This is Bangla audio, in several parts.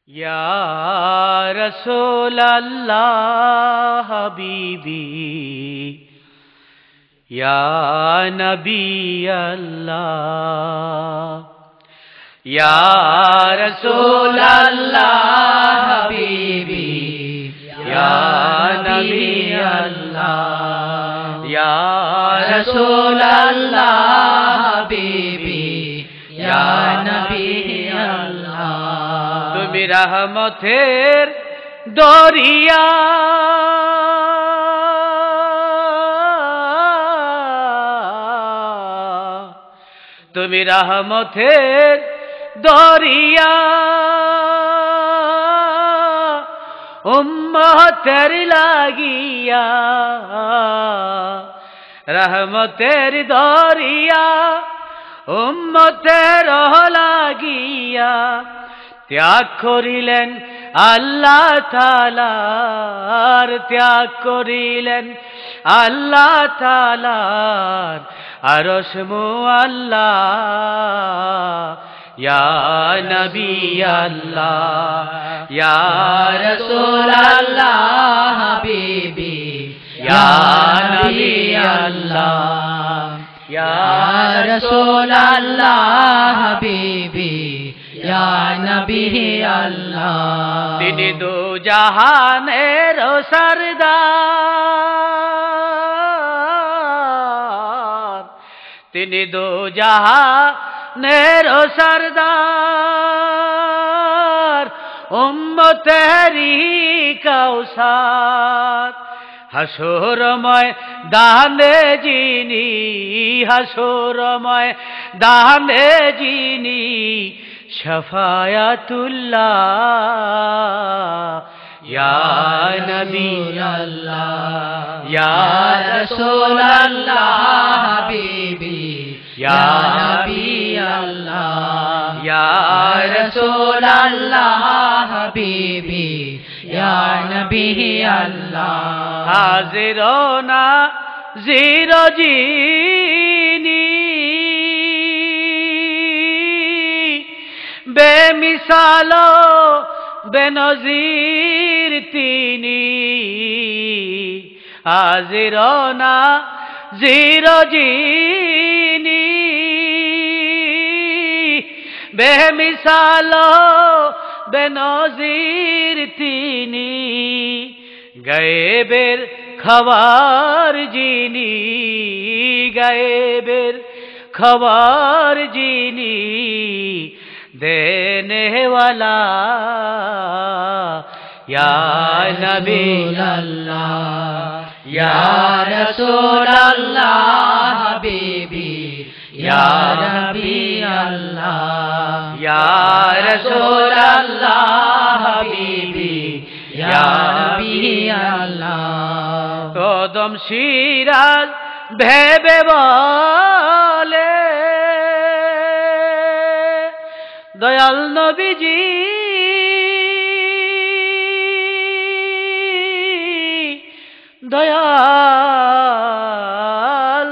Ya Rasulallah Habibi, Ya Nabi Allah, Ya Rasulallah Habibi, Ya Nabi Allah, Ya Rasulallah Habibi, Ya Nabi Allah. তুমি রহমতের দরিয়া, তুমি রহমতের দরিয়া, উম্মতের লাগিয়া, রহমতের দরিয়া উম্মতের লাগিয়া ত্যাগ করিলেন আল্লাহ তাআলার, ত্যাগ করিলেন আল্লাহ তাআলার আরশ মুআল্লা। ইয়া নবী আল্লাহ, ইয়া রাসূলুল্লাহ হাবিবি, ইয়া নবী আল্লাহ, ইয়া রাসূলুল্লাহ হাবিবি, ইয়া নবী আল্লাহ। তিনি দু জাহানের সরদার, তিনি দু জাহানের সরদার, উম্মতেরি কাউসার। হাসরময় দানে যিনি, হাসরময় দানে যিনি শাফায়াতুল্লাহ। ইয়া নবী আল্লাহ, ইয়া রাসূলুল্লাহ হাবিবি, ইয়া নবী আল্লাহ, ইয়া রাসূলুল্লাহ হাবিবি, ইয়া নবী আল্লাহ। হাজির নাজির যিনি, বেমিসাল বেনজির তিনি, হাজির নাজির যিনি, বেমিসাল বেনজির তিনি, গায়েবের খবর যিনি, গায়েবের খবর যিনি দেনে ওয়ালা। ইয়া নবী আল্লাহ, ইয়া রাসূলুল্লাহ হাবিবি, ইয়া নবী আল্লাহ, ইয়া রাসূলুল্লাহ হাবিবি, ইয়া নবী আল্লাহ। কদম সিরাজ ভেবে বলে দয়াল নবীজি, দয়াল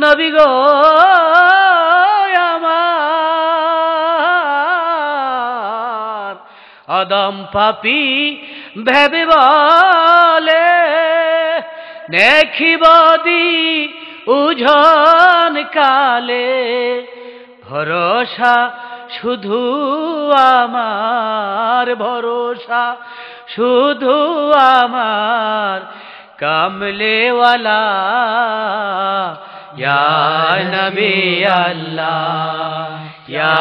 নবী গো আমার। অদম পাপী ভেবে বলে নেখিব দি উজন কালে, ভরসা শুধু আমার, ভরসা শুধু আমার কামলেওয়ালা। ইয়া নবী আল্লাহ, ইয়া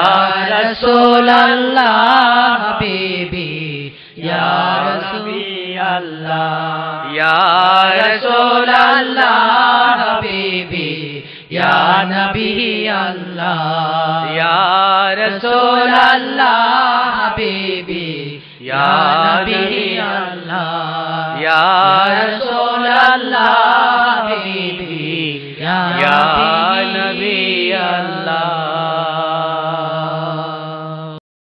রাসূলুল্লাহ হাবিবি, ইয়া নবী আল্লাহ, ইয়া রাসূলুল্লাহ হাবিবি, ইয়া নবী আল্লাহ, ইয়া রাসূলুল্লাহ হাবিবি, ইয়া নবী আল্লাহ, ইয়া